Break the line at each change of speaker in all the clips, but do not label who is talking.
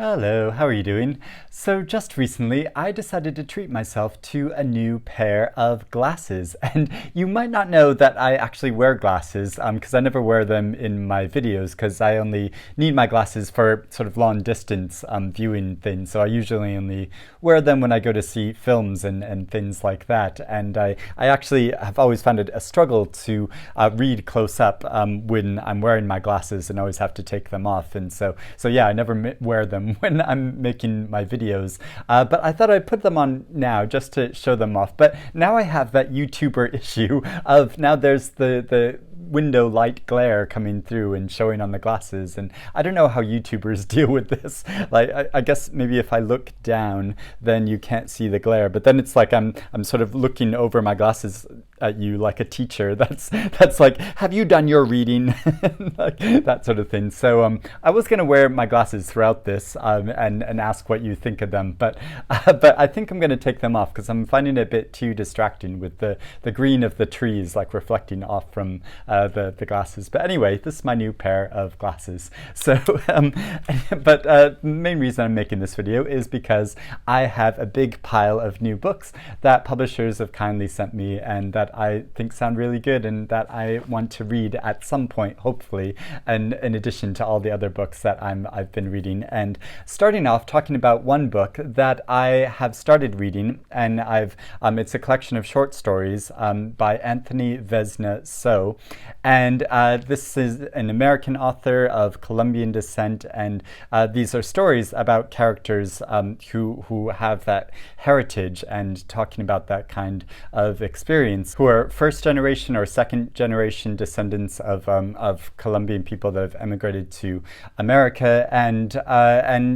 Hello, how are you doing? So just recently I decided to treat myself to a new pair of glasses, and you might not know that I actually wear glasses because I never wear them in my videos because I only need my glasses for sort of long distance viewing things, so I usually only wear them when I go to see films and things like that. And I actually have always found it a struggle to read close up when I'm wearing my glasses and always have to take them off, and so yeah, I never wear them when I'm making my videos, but I thought I'd put them on now just to show them off. But now I have that YouTuber issue of now there's the window light glare coming through and showing on the glasses, and I don't know how YouTubers deal with this. Like I guess maybe if I look down then you can't see the glare, but then it's like I'm sort of looking over my glasses at you like a teacher that's like, have you done your reading? Like that sort of thing. So I was gonna wear my glasses throughout this and ask what you think of them, but I think I'm gonna take them off because I'm finding it a bit too distracting with the green of the trees like reflecting off from the glasses. But anyway, this is my new pair of glasses. So but the main reason I'm making this video is because I have a big pile of new books that publishers have kindly sent me and that I think sound really good and that I want to read at some point, hopefully, and in addition to all the other books that I've been reading. And starting off talking about one book that I have started reading, and it's a collection of short stories by Anthony Veasna. And this is an American author of Colombian descent, and these are stories about characters who have that heritage and talking about that kind of experience, who are first generation or second generation descendants of Colombian people that have emigrated to America. And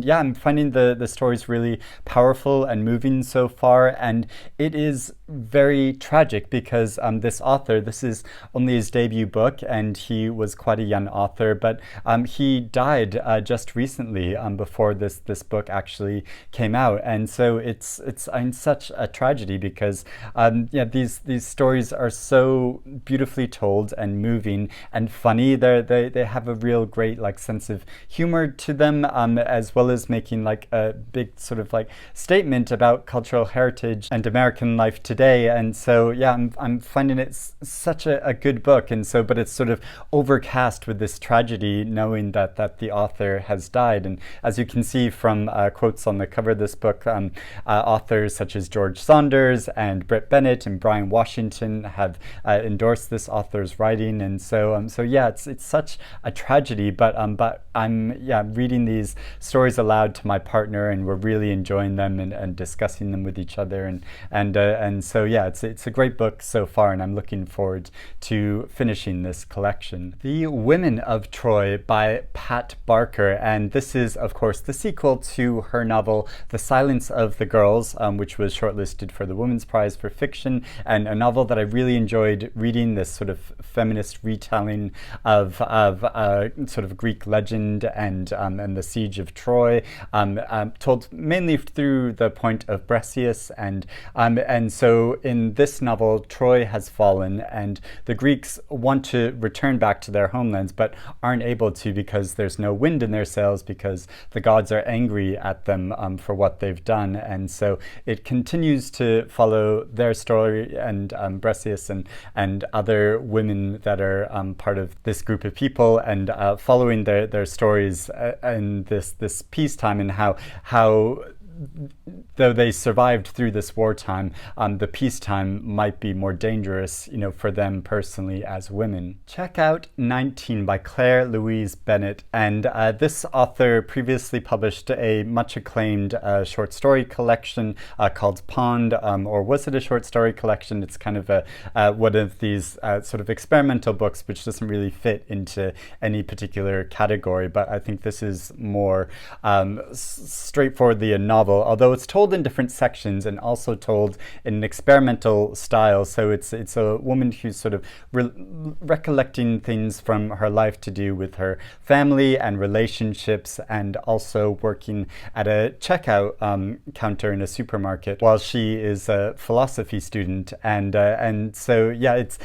yeah, I'm finding the stories really powerful and moving so far, and it is very tragic because this is only his debut book, and he was quite a young author, but he died just recently before this book actually came out. And so it's such a tragedy because yeah, these stories are so beautifully told and moving and funny. They have a real great like sense of humor to them, as well as making like a big sort of like statement about cultural heritage and American life today. And so yeah, I'm finding it such a good book, and so but it's sort of overcast with this tragedy, knowing that the author has died. And as you can see from quotes on the cover of this book, authors such as George Saunders and Britt Bennett and Brian Washington have endorsed this author's writing. And so yeah, it's such a tragedy, but I'm reading these stories aloud to my partner, and we're really enjoying them and discussing them with each other, and so yeah, it's a great book so far, and I'm looking forward to finishing this collection. The Women of Troy by Pat Barker, and this is of course the sequel to her novel The Silence of the Girls, which was shortlisted for the Women's Prize for Fiction, and a novel that I really enjoyed reading, this sort of feminist retelling of sort of Greek legend and the siege of Troy, told mainly through the point of Briseis, and so in this novel Troy has fallen, and the Greeks want to return back to their homelands but aren't able to because there's no wind in their sails, because the gods are angry at them for what they've done. And so it continues to follow their story and Briseis and other women that are part of this group of people, and following their stories in this peacetime, and how though they survived through this wartime, the peacetime might be more dangerous, for them personally as women. Check out 19 by Claire-Louise Bennett, and this author previously published a much acclaimed short story collection called Pond, or was it a short story collection? It's kind of one of these sort of experimental books which doesn't really fit into any particular category, but I think this is more straightforwardly a novel novel, although it's told in different sections and also told in an experimental style. So it's a woman who's sort of recollecting things from her life to do with her family and relationships, and also working at a checkout counter in a supermarket while she is a philosophy student. And so yeah, it's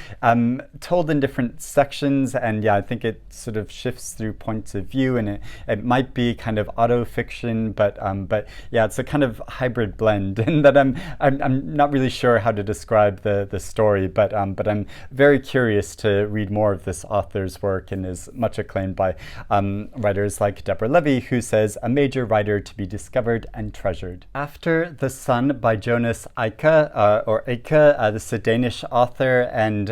told in different sections, and yeah, I think it sort of shifts through points of view, and it might be kind of auto-fiction, but yeah, it's a kind of hybrid blend in that I'm not really sure how to describe the story, but I'm very curious to read more of this author's work, and is much acclaimed by writers like Deborah Levy, who says, a major writer to be discovered and treasured. After the Sun by Jonas Eika, or Eika, this is a Danish author, and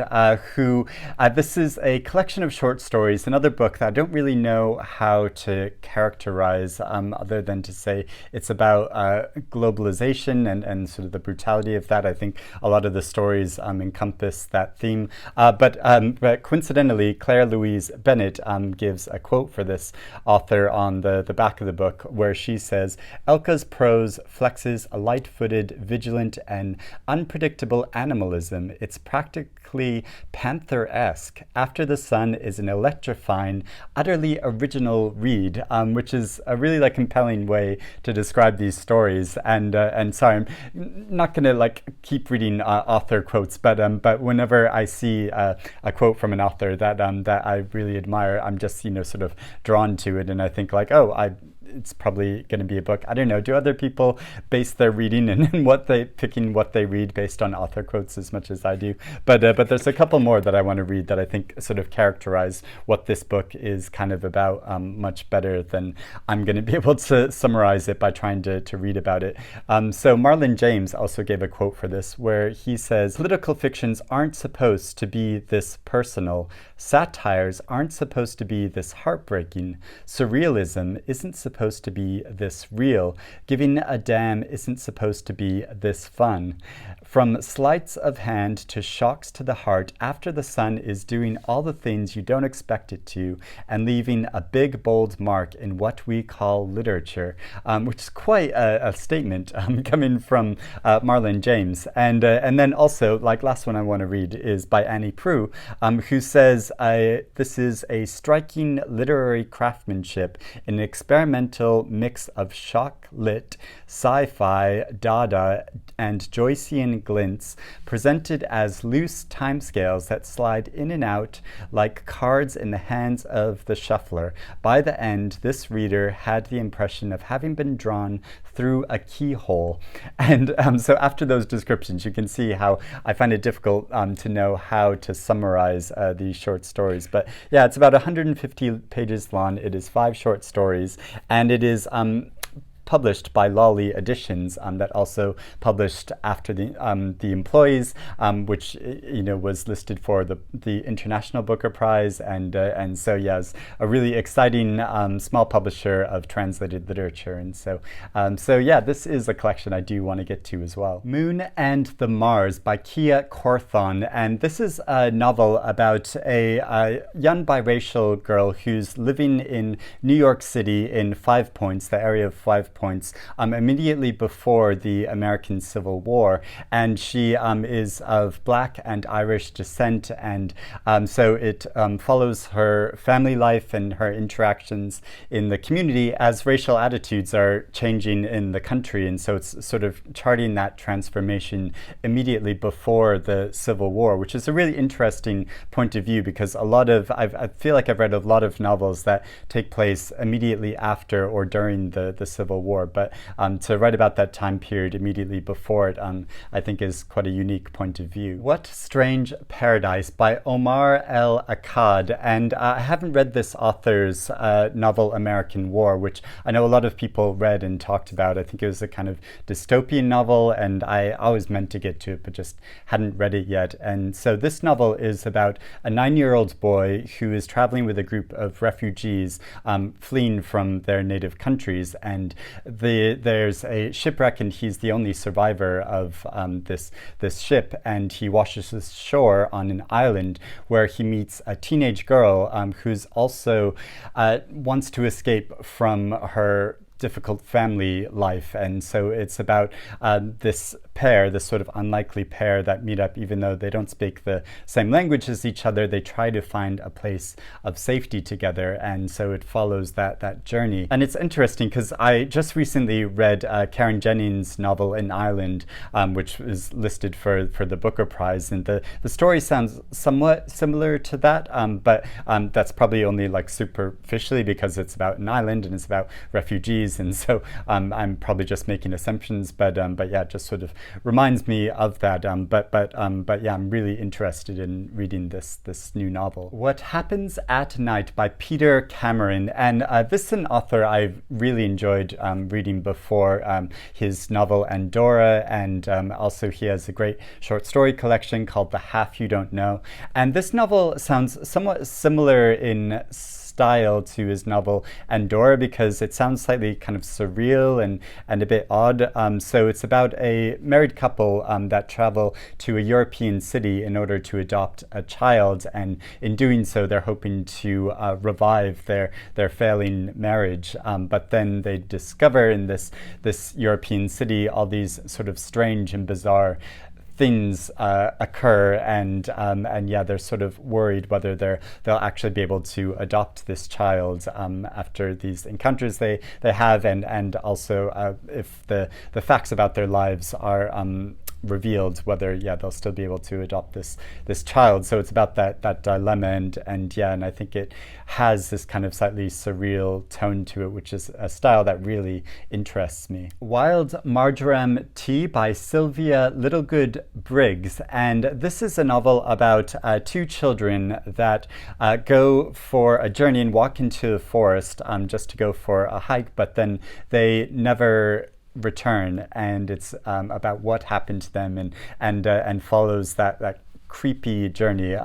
who this is a collection of short stories, another book that I don't really know how to characterize other than to say it's about globalization and sort of the brutality of that. I think a lot of the stories encompass that theme, but coincidentally, Claire-Louise Bennett gives a quote for this author on the back of the book, where she says, Elka's prose flexes a light-footed, vigilant, and unpredictable animalism. It's practically panther-esque. After the Sun is an electrifying, utterly original read, which is a really compelling way to describe these stories. And sorry, I'm not going to keep reading author quotes, but whenever I see a quote from an author that I really admire, I'm just sort of drawn to it, and I think it's probably going to be a book. I don't know. Do other people base their reading and what they read based on author quotes as much as I do? But there's a couple more that I want to read that I think sort of characterize what this book is kind of about much better than I'm going to be able to summarize it by trying to read about it. So Marlon James also gave a quote for this, where he says, political fictions aren't supposed to be this personal. Satires aren't supposed to be this heartbreaking. Surrealism isn't supposed to be this real. Giving a damn isn't supposed to be this fun. From sleights of hand to shocks to the heart, After the Sun is doing all the things you don't expect it to, and leaving a big, bold mark in what we call literature, which is quite a statement coming from Marlon James. And then also, last one I want to read is by Annie Proulx, who says, this is a striking literary craftsmanship in an experimental mix of shock-lit, sci-fi, Dada, and Joycean glints, presented as loose timescales that slide in and out like cards in the hands of the shuffler. By the end, this reader had the impression of having been drawn through a keyhole. And so after those descriptions, you can see how I find it difficult to know how to summarize these short stories. But yeah, it's about 150 pages long. It is 5 short stories, and it is published by Lolly Editions, that also published After the Employees, which was listed for the International Booker Prize, and so yeah, it's a really exciting small publisher of translated literature, and so yeah, this is a collection I do want to get to as well. Moon and the Mars by Kia Corthron, and this is a novel about a young biracial girl who's living in New York City in Five Points, the area of Five Points, immediately before the American Civil War, and she is of Black and Irish descent, and so it follows her family life and her interactions in the community as racial attitudes are changing in the country, and so it's sort of charting that transformation immediately before the Civil War, which is a really interesting point of view, because I feel like I've read a lot of novels that take place immediately after or during the Civil War, but to write about that time period immediately before it, I think is quite a unique point of view. What Strange Paradise by Omar El Akkad, and I haven't read this author's novel American War, which I know a lot of people read and talked about. I think it was a kind of dystopian novel, and I always meant to get to it, but just hadn't read it yet. And so this novel is about a 9-year-old boy who is traveling with a group of refugees fleeing from their native countries, and there's a shipwreck, and he's the only survivor of this ship, and he washes ashore on an island where he meets a teenage girl who's also wants to escape from her difficult family life. And so it's about this pair, this sort of unlikely pair that meet up even though they don't speak the same language as each other. They try to find a place of safety together, and so it follows that journey. And it's interesting because I just recently read Karen Jennings' novel In Ireland, which is listed for the Booker Prize, and the story sounds somewhat similar to that, but that's probably only like superficially because it's about an island and it's about refugees, and so I'm probably just making assumptions, but yeah, it just sort of reminds me of that. But yeah, I'm really interested in reading this new novel. What Happens at Night by Peter Cameron, and this is an author I've really enjoyed reading before. His novel Andorra, and also he has a great short story collection called The Half You Don't Know. And this novel sounds somewhat similar in style to his novel Andorra because it sounds slightly kind of surreal and a bit odd. So it's about a married couple that travel to a European city in order to adopt a child, and in doing so they're hoping to revive their failing marriage. But then they discover in this European city all these sort of strange and bizarre things occur, and yeah, they're sort of worried whether they'll actually be able to adopt this child after these encounters they have, and also if the facts about their lives are revealed, whether they'll still be able to adopt this child. So it's about that dilemma, and I think it has this kind of slightly surreal tone to it, which is a style that really interests me. Wild Marjoram Tea by Sylvia Littlewood-Briggs, and this is a novel about two children that go for a journey and walk into the forest just to go for a hike, but then they never return, and it's about what happened to them, and follows that creepy journey.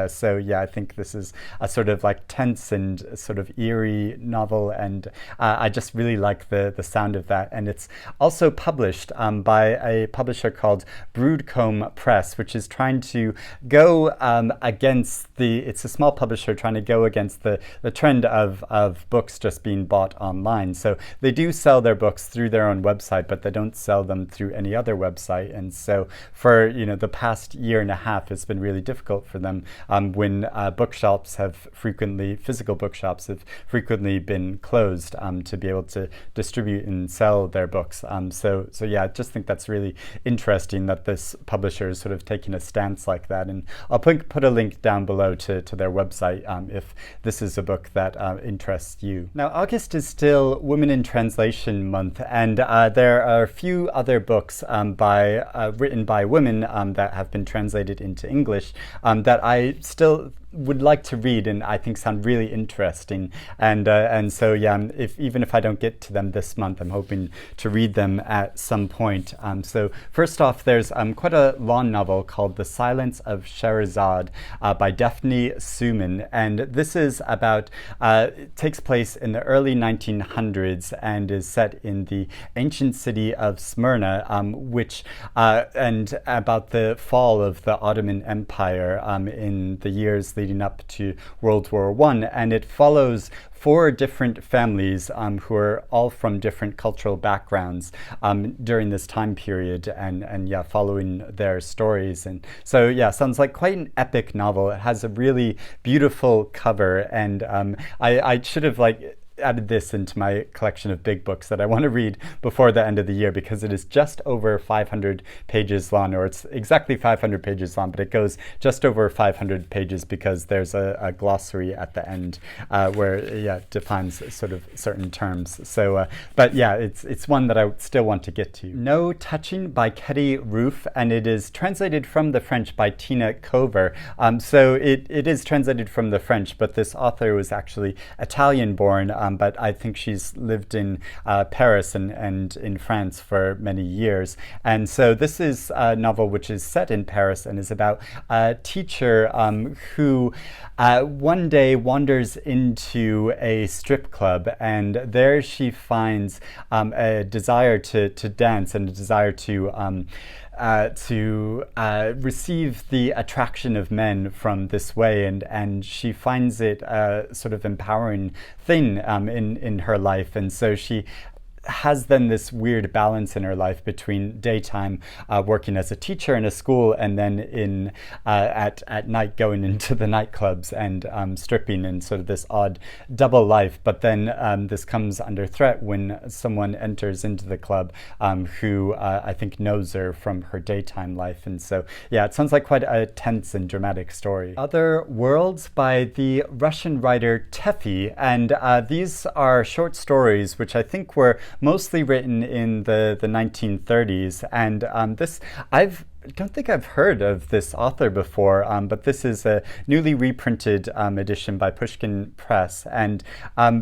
So yeah, I think this is a sort of like tense and sort of eerie novel, and I just really like the sound of that. And it's also published by a publisher called Broodcombe Press, which is trying to go against it's a small publisher trying to go against the trend of books just being bought online. So they do sell their books through their own website, but they don't sell them through any other website. And so for the past year and a half, it's been really difficult for them when physical bookshops have frequently been closed to be able to distribute and sell their books. So yeah, I just think that's really interesting that this publisher is sort of taking a stance like that. And I'll put a link down below to their website if this is a book that interests you. Now, August is still Women in Translation Month, and there are a few other books written by women that have been translated into English that I still would like to read and I think sound really interesting, and so yeah, even if I don't get to them this month, I'm hoping to read them at some point. So first off, there's quite a long novel called The Silence of Sharazad by Defne Suman, and this is about it takes place in the early 1900s and is set in the ancient city of Smyrna, which and about the fall of the Ottoman Empire in the years leading up to World War I, and it follows 4 different families who are all from different cultural backgrounds during this time period, and yeah, following their stories. And so yeah, sounds like quite an epic novel. It has a really beautiful cover, and I should have added this into my collection of big books that I want to read before the end of the year, because it is just over 500 pages long, or it's exactly 500 pages long, but it goes just over 500 pages because there's a glossary at the end where it defines sort of certain terms. So but yeah, it's one that I still want to get to. No Touching by Ketty Rouf, and it is translated from the French by Tina Cover. So it is translated from the French, but this author was actually Italian born, but I think she's lived in Paris and in France for many years. And so this is a novel which is set in Paris and is about a teacher who one day wanders into a strip club, and there she finds a desire to dance and a desire to receive the attraction of men from this way, and she finds it a sort of empowering thing in her life, and so she has then this weird balance in her life between daytime working as a teacher in a school and then at night going into the nightclubs and stripping, and sort of this odd double life. But then this comes under threat when someone enters into the club who I think knows her from her daytime life. And so, yeah, it sounds like quite a tense and dramatic story. Other Worlds by the Russian writer Teffi, and these are short stories which I think were mostly written in the 1930s. And I don't think I've heard of this author before, but this is a newly reprinted edition by Pushkin Press, and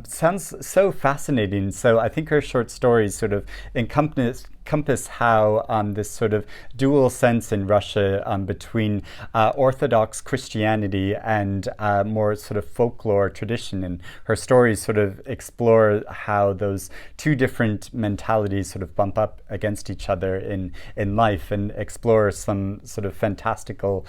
sounds so fascinating. So I think her short stories sort of encompass how this sort of dual sense in Russia between Orthodox Christianity and more sort of folklore tradition. And her stories sort of explore how those two different mentalities sort of bump up against each other in life, and explore some sort of fantastical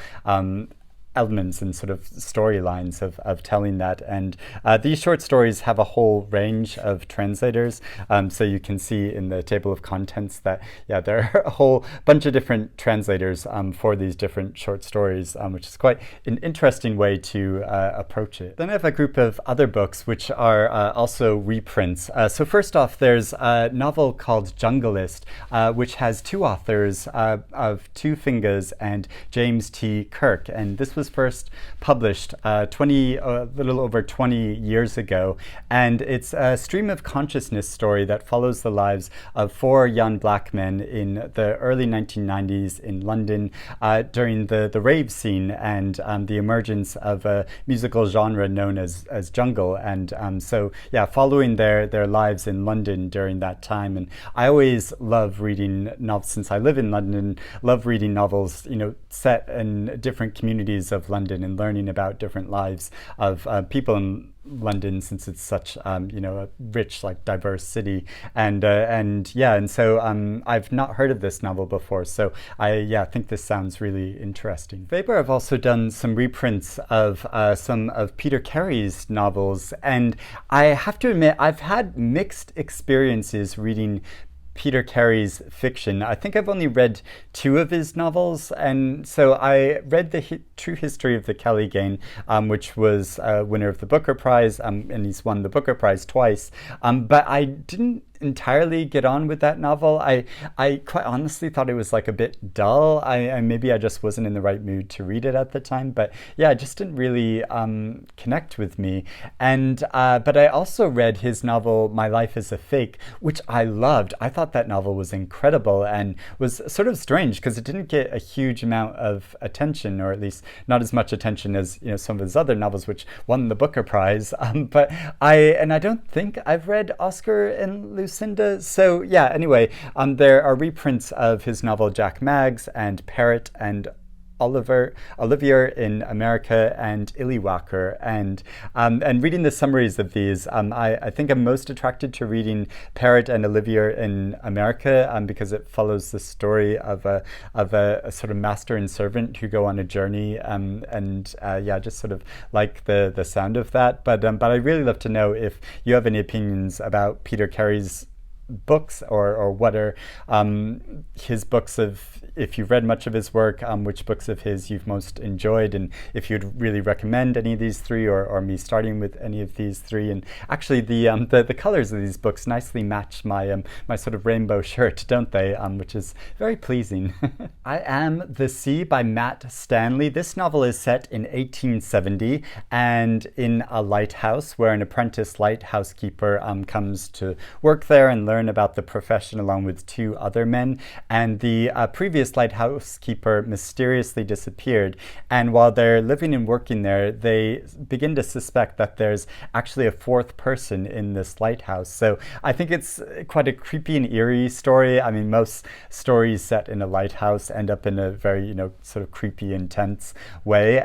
elements and sort of storylines of telling that. And these short stories have a whole range of translators. So you can see in the table of contents that, yeah, there are a whole bunch of different translators for these different short stories, which is quite an interesting way to approach it. Then I have a group of other books which are also reprints. So first off, there's a novel called Junglist, which has two authors of Two Fingers and James T. Kirk. And this was first published a little over 20 years ago, and it's a stream of consciousness story that follows the lives of four young black men in the early 1990s in London during the rave scene and the emergence of a musical genre known as jungle. And so, yeah, following their lives in London during that time. And I always love reading novels, since I live in London, love reading novels, set in different communities of London and learning about different lives of people in London, since it's such a rich, like, diverse city. And so I've not heard of this novel before, so I think this sounds really interesting. Faber have also done some reprints of some of Peter Carey's novels, and I have to admit I've had mixed experiences reading Peter Carey's fiction. I think I've only read two of his novels, and so I read the True History of the Kelly Gang, which was a winner of the Booker Prize, and he's won the Booker Prize twice, but I didn't entirely get on with that novel. I quite honestly thought it was like a bit dull. Maybe I just wasn't in the right mood to read it at the time, but yeah, it just didn't really connect with me. And but I also read his novel My Life is a Fake, which I loved. I thought that novel was incredible and was sort of strange because it didn't get a huge amount of attention, or at least not as much attention as some of his other novels, which won the Booker Prize. But I don't think I've read Oscar and Lucinda. So yeah, anyway, there are reprints of his novel Jack Maggs and Parrot and Olivier in America and Illywhacker, and reading the summaries of these, I think I'm most attracted to reading Parrot and Olivier in America because it follows the story of a sort of master and servant who go on a journey, just sort of like the sound of that. But I really love to know if you have any opinions about Peter Carey's books, or what are his books of, if you've read much of his work, which books of his you've most enjoyed, and if you'd really recommend any of these three, or me starting with any of these three. And actually the colors of these books nicely match my my sort of rainbow shirt, don't they? Which is very pleasing. I Am the Sea by Matt Stanley. This novel is set in 1870 and in a lighthouse where an apprentice lighthouse keeper comes to work there and learn about the profession along with two other men. And the previous lighthouse keeper mysteriously disappeared. And while they're living and working there, they begin to suspect that there's actually a fourth person in this lighthouse. So I think it's quite a creepy and eerie story. I mean, most stories set in a lighthouse end up in a very, sort of creepy, intense way.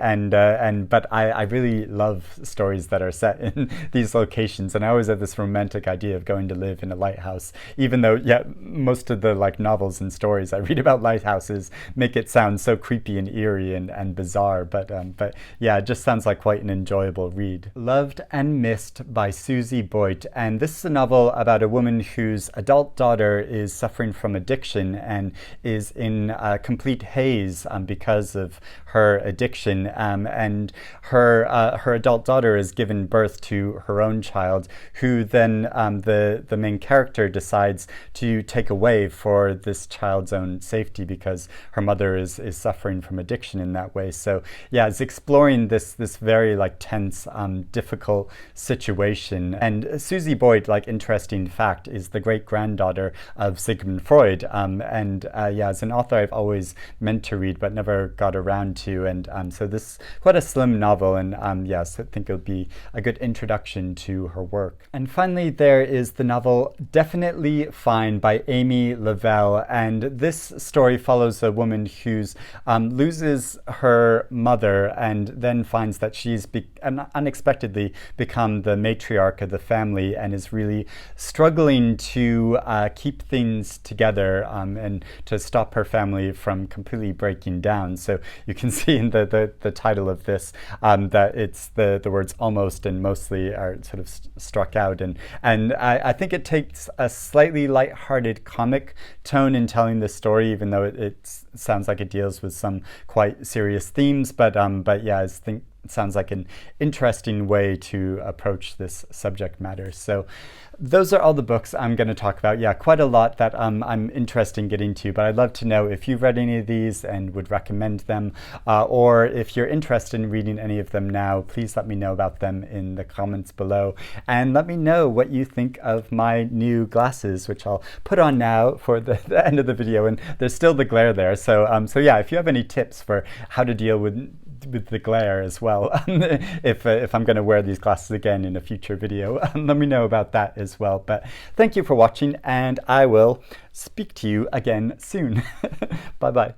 But I really love stories that are set in these locations. And I always have this romantic idea of going to live in a lighthouse lighthouse, even though, yeah, most of the like novels and stories I read about lighthouses make it sound so creepy and eerie and bizarre. But yeah, it just sounds like quite an enjoyable read. Loved and Missed by Susie Boyt. And this is a novel about a woman whose adult daughter is suffering from addiction and is in a complete haze because of her addiction. And her adult daughter is given birth to her own child, who then the main character decides to take away for this child's own safety because her mother is suffering from addiction in that way. So yeah, it's exploring this very like tense, difficult situation. And Susie Boyt, like interesting fact, is the great granddaughter of Sigmund Freud. Yeah, as an author I've always meant to read but never got around to. And so this is quite a slim novel, and yes, I think it'll be a good introduction to her work. And finally, there is the novel Definitely Fine by Amy Lavelle. And this story follows a woman who's loses her mother and then finds that she's unexpectedly become the matriarch of the family and is really struggling to keep things together and to stop her family from completely breaking down. So you can see in the title of this that it's the words almost and mostly are sort of struck out. And I think it takes a slightly lighthearted comic tone in telling this story, even though it sounds like it deals with some quite serious themes. But yeah, I think it sounds like an interesting way to approach this subject matter. So those are all the books I'm going to talk about. Yeah, quite a lot that I'm interested in getting to, but I'd love to know if you've read any of these and would recommend them, or if you're interested in reading any of them now, please let me know about them in the comments below. And let me know what you think of my new glasses, which I'll put on now for the end of the video, and there's still the glare there. So yeah, if you have any tips for how to deal with the glare as well, if I'm going to wear these glasses again in a future video, let me know about that as well. But thank you for watching, and I will speak to you again soon. Bye bye.